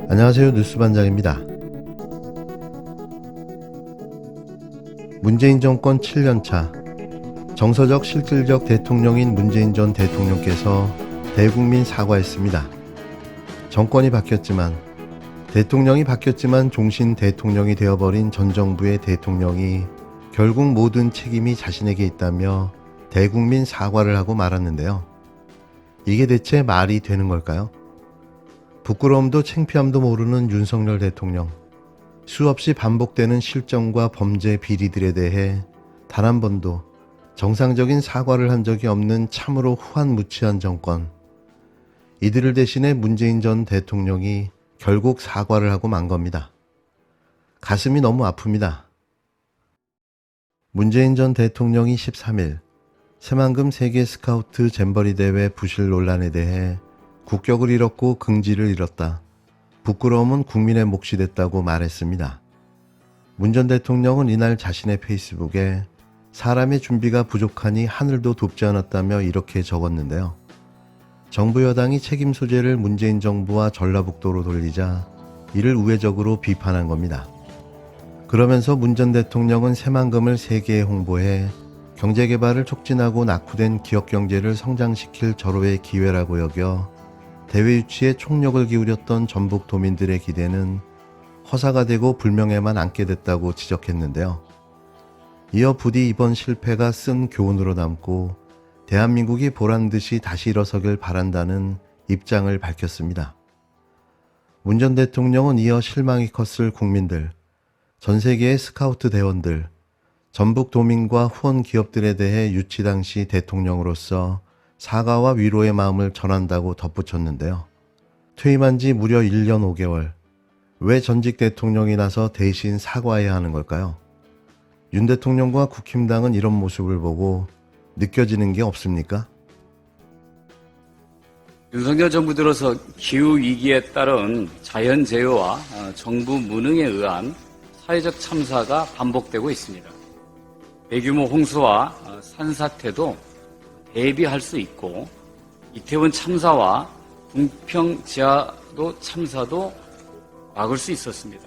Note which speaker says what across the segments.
Speaker 1: 안녕하세요. 뉴스반장입니다. 문재인 정권 7년차 정서적 실질적 대통령인 문재인 전 대통령께서 대국민 사과했습니다. 정권이 바뀌었지만 대통령이 바뀌었지만 종신 대통령이 되어버린 전 정부의 대통령이 결국 모든 책임이 자신에게 있다며 대국민 사과를 하고 말았는데요. 이게 대체 말이 되는 걸까요? 부끄러움도 창피함도 모르는 윤석열 대통령. 수없이 반복되는 실정과 범죄 비리들에 대해 단 한 번도 정상적인 사과를 한 적이 없는 참으로 후한무치한 정권. 이들을 대신해 문재인 전 대통령이 결국 사과를 하고 만 겁니다. 가슴이 너무 아픕니다. 문재인 전 대통령이 13일 새만금 세계 스카우트 잼버리 대회 부실 논란에 대해 국격을 잃었고 긍지를 잃었다. 부끄러움은 국민의 몫이 됐다고 말했습니다. 문 전 대통령은 이날 자신의 페이스북에 사람의 준비가 부족하니 하늘도 돕지 않았다며 이렇게 적었는데요. 정부 여당이 책임 소재를 문재인 정부와 전라북도로 돌리자 이를 우회적으로 비판한 겁니다. 그러면서 문 전 대통령은 새만금을 세계에 홍보해 경제개발을 촉진하고 낙후된 기업경제를 성장시킬 절호의 기회라고 여겨 대회 유치에 총력을 기울였던 전북도민들의 기대는 허사가 되고 불명예만 안게 됐다고 지적했는데요. 이어 부디 이번 실패가 쓴 교훈으로 남고 대한민국이 보란듯이 다시 일어서길 바란다는 입장을 밝혔습니다. 문 전 대통령은 이어 실망이 컸을 국민들, 전 세계의 스카우트 대원들, 전북도민과 후원 기업들에 대해 유치 당시 대통령으로서 사과와 위로의 마음을 전한다고 덧붙였는데요. 퇴임한 지 무려 1년 5개월. 왜 전직 대통령이 나서 대신 사과해야 하는 걸까요? 윤 대통령과 국힘당은 이런 모습을 보고 느껴지는 게 없습니까?
Speaker 2: 윤석열 정부 들어서 기후위기에 따른 자연재해와 정부 무능에 의한 사회적 참사가 반복되고 있습니다. 대규모 홍수와 산사태도 대비할 수 있고 이태원 참사와 궁평 지하도 참사도 막을 수 있었습니다.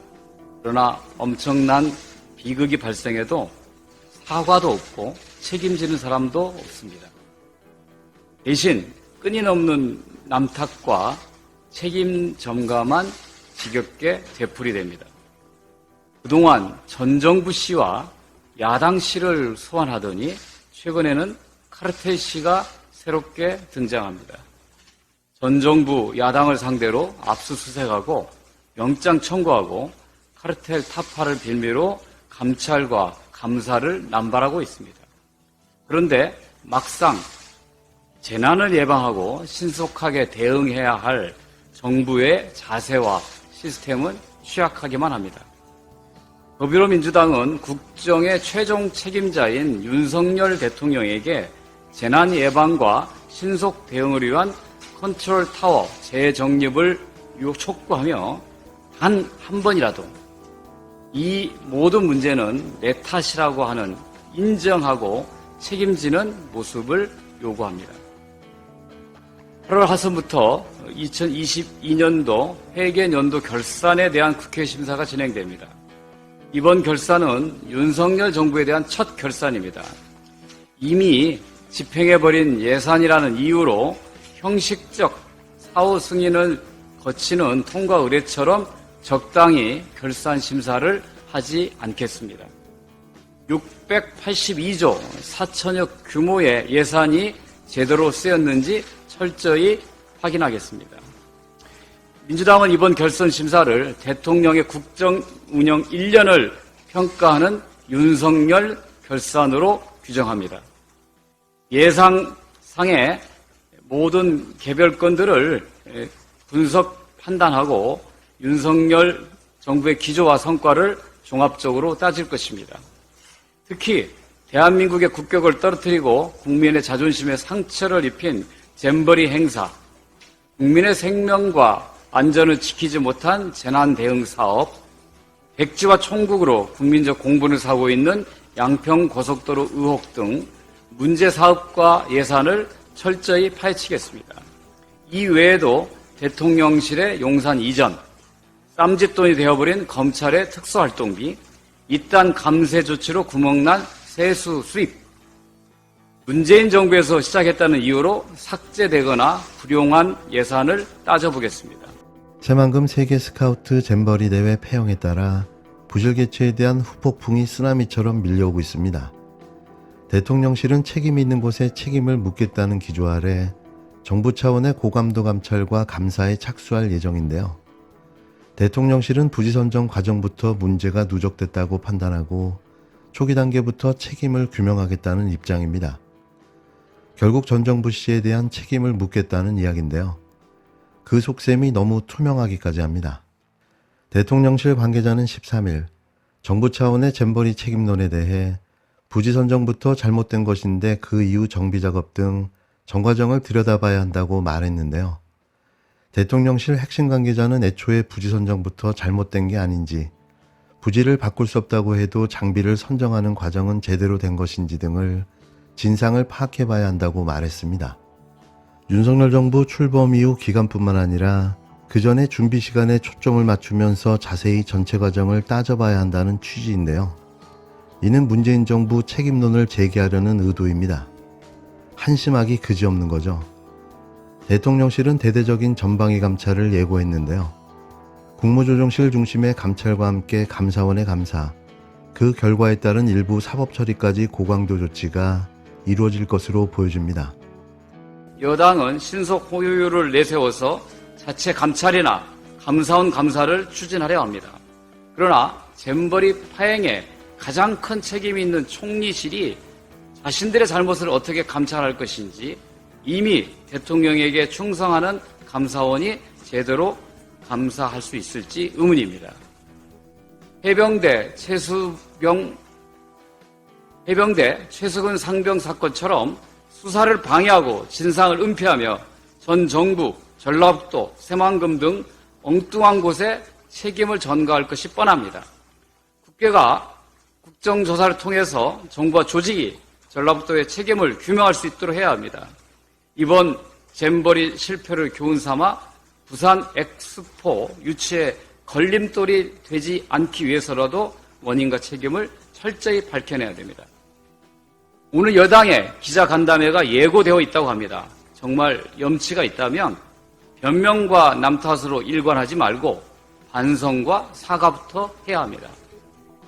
Speaker 2: 그러나 엄청난 비극이 발생해도 사과도 없고 책임지는 사람도 없습니다. 대신 끊임없는 남탓과 책임 전가만 지겹게 되풀이됩니다. 그동안 전 정부 시와 야당 시를 소환하더니 최근에는 카르텔 시가 새롭게 등장합니다. 전 정부 야당을 상대로 압수수색하고 영장 청구하고 카르텔 타파를 빌미로 감찰과 감사를 남발하고 있습니다. 그런데 막상 재난을 예방하고 신속하게 대응해야 할 정부의 자세와 시스템은 취약하기만 합니다. 더불어민주당은 국정의 최종 책임자인 윤석열 대통령에게 재난 예방과 신속 대응을 위한 컨트롤 타워 재정립을 촉구하며 단 한 번이라도 이 모든 문제는 내 탓이라고 하는 인정하고 책임지는 모습을 요구합니다. 8월 하순부터 2022년도 회계연도 결산에 대한 국회 심사가 진행됩니다. 이번 결산은 윤석열 정부에 대한 첫 결산입니다. 이미 집행해버린 예산이라는 이유로 형식적 사후 승인을 거치는 통과 의례처럼 적당히 결산 심사를 하지 않겠습니다. 682조 4천억 규모의 예산이 제대로 쓰였는지 철저히 확인하겠습니다. 민주당은 이번 결선 심사를 대통령의 국정 운영 1년을 평가하는 윤석열 결산으로 규정합니다. 예상상의 모든 개별 건들을 분석 판단하고 윤석열 정부의 기조와 성과를 종합적으로 따질 것입니다. 특히 대한민국의 국격을 떨어뜨리고 국민의 자존심에 상처를 입힌 잼버리 행사, 국민의 생명과 안전을 지키지 못한 재난 대응 사업, 백지와 총국으로 국민적 공분을 사고 있는 양평 고속도로 의혹 등 문제 사업과 예산을 철저히 파헤치겠습니다. 이 외에도 대통령실의 용산 이전, 쌈짓돈이 되어버린 검찰의 특수활동비, 이딴 감세 조치로 구멍난 세수 수입, 문재인 정부에서 시작했다는 이유로 삭제되거나 불용한 예산을 따져보겠습니다.
Speaker 1: 새만금 세계 스카우트 잼버리 대회 폐영에 따라 부실 개최에 대한 후폭풍이 쓰나미처럼 밀려오고 있습니다. 대통령실은 책임 있는 곳에 책임을 묻겠다는 기조 아래 정부 차원의 고감도 감찰과 감사에 착수할 예정인데요. 대통령실은 부지 선정 과정부터 문제가 누적됐다고 판단하고 초기 단계부터 책임을 규명하겠다는 입장입니다. 결국 전 정부 시에 대한 책임을 묻겠다는 이야기인데요. 그 속셈이 너무 투명하기까지 합니다. 대통령실 관계자는 13일 정부 차원의 잼버리 책임론에 대해 부지 선정부터 잘못된 것인데 그 이후 정비 작업 등 전 과정을 들여다봐야 한다고 말했는데요. 대통령실 핵심 관계자는 애초에 부지 선정부터 잘못된 게 아닌지, 부지를 바꿀 수 없다고 해도 장비를 선정하는 과정은 제대로 된 것인지 등을 진상을 파악해봐야 한다고 말했습니다. 윤석열 정부 출범 이후 기간뿐만 아니라 그 전에 준비 시간에 초점을 맞추면서 자세히 전체 과정을 따져봐야 한다는 취지인데요. 이는 문재인 정부 책임론을 제기하려는 의도입니다. 한심하기 그지없는 거죠. 대통령실은 대대적인 전방위 감찰을 예고했는데요. 국무조정실 중심의 감찰과 함께 감사원의 감사, 그 결과에 따른 일부 사법 처리까지 고강도 조치가 이루어질 것으로 보여집니다.
Speaker 2: 여당은 신속 호요율을 내세워서 자체 감찰이나 감사원 감사를 추진하려 합니다. 그러나 잼버리 파행에 가장 큰 책임이 있는 총리실이 자신들의 잘못을 어떻게 감찰할 것인지 이미 대통령에게 충성하는 감사원이 제대로 감사할 수 있을지 의문입니다. 해병대 최수근 상병 사건처럼 수사를 방해하고 진상을 은폐하며 전 정부, 전라북도, 새만금 등 엉뚱한 곳에 책임을 전가할 것이 뻔합니다. 국회가 국정조사를 통해서 정부와 조직이 전라북도의 책임을 규명할 수 있도록 해야 합니다. 이번 잼버리 실패를 교훈 삼아 부산 엑스포 유치에 걸림돌이 되지 않기 위해서라도 원인과 책임을 철저히 밝혀내야 됩니다. 오늘 여당의 기자간담회가 예고되어 있다고 합니다. 정말 염치가 있다면 변명과 남탓으로 일관하지 말고 반성과 사과부터 해야 합니다.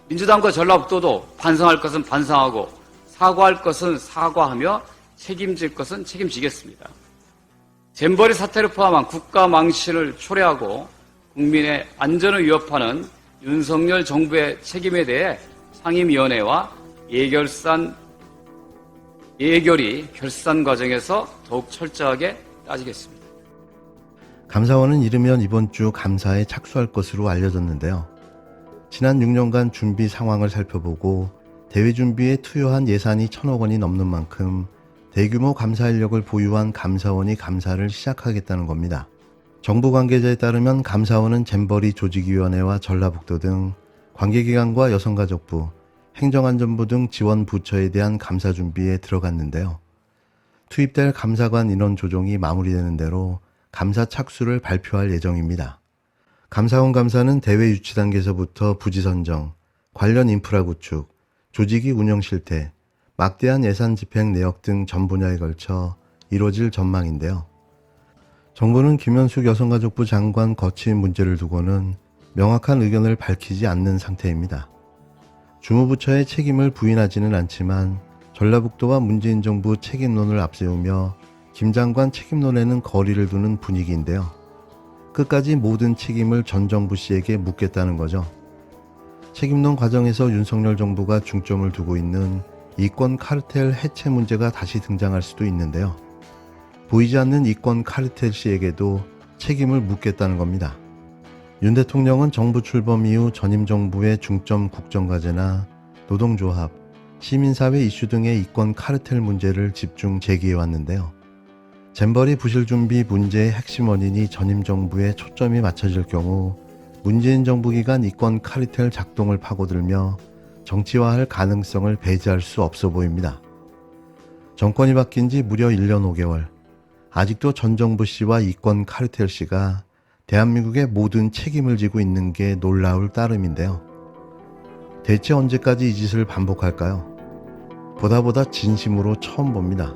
Speaker 2: 민주당과 전라북도도 반성할 것은 반성하고 사과할 것은 사과하며 책임질 것은 책임지겠습니다. 잼버리 사태를 포함한 국가 망신을 초래하고 국민의 안전을 위협하는 윤석열 정부의 책임에 대해 상임위원회와 예결위 결산 과정에서 더욱 철저하게 따지겠습니다.
Speaker 1: 감사원은 이르면 이번 주 감사에 착수할 것으로 알려졌는데요. 지난 6년간 준비 상황을 살펴보고 대회 준비에 투여한 예산이 1,000억 원이 넘는 만큼 대규모 감사 인력을 보유한 감사원이 감사를 시작하겠다는 겁니다. 정부 관계자에 따르면 감사원은 잼버리 조직위원회와 전라북도 등 관계기관과 여성가족부, 행정안전부 등 지원 부처에 대한 감사 준비에 들어갔는데요. 투입될 감사관 인원 조정이 마무리되는 대로 감사 착수를 발표할 예정입니다. 감사원 감사는 대회 유치 단계에서부터 부지 선정, 관련 인프라 구축, 조직위 운영 실태, 막대한 예산 집행 내역 등 전 분야에 걸쳐 이루어질 전망인데요. 정부는 김현숙 여성가족부 장관 거취 문제를 두고는 명확한 의견을 밝히지 않는 상태입니다. 주무부처의 책임을 부인하지는 않지만 전라북도와 문재인 정부 책임론을 앞세우며 김 장관 책임론에는 거리를 두는 분위기인데요. 끝까지 모든 책임을 전 정부 씨에게 묻겠다는 거죠. 책임론 과정에서 윤석열 정부가 중점을 두고 있는 이권 카르텔 해체 문제가 다시 등장할 수도 있는데요. 보이지 않는 이권 카르텔 씨에게도 책임을 묻겠다는 겁니다. 윤 대통령은 정부 출범 이후 전임 정부의 중점 국정과제나 노동조합, 시민사회 이슈 등의 이권 카르텔 문제를 집중 제기해왔는데요. 잼버리 부실 준비 문제의 핵심 원인이 전임 정부에 초점이 맞춰질 경우 문재인 정부 기간 이권 카르텔 작동을 파고들며 정치화할 가능성을 배제할 수 없어 보입니다. 정권이 바뀐 지 무려 1년 5개월, 아직도 전 정부 씨와 이권 카르텔 씨가 대한민국의 모든 책임을 지고 있는 게 놀라울 따름인데요. 대체 언제까지 이 짓을 반복할까요? 보다 진심으로 처음 봅니다.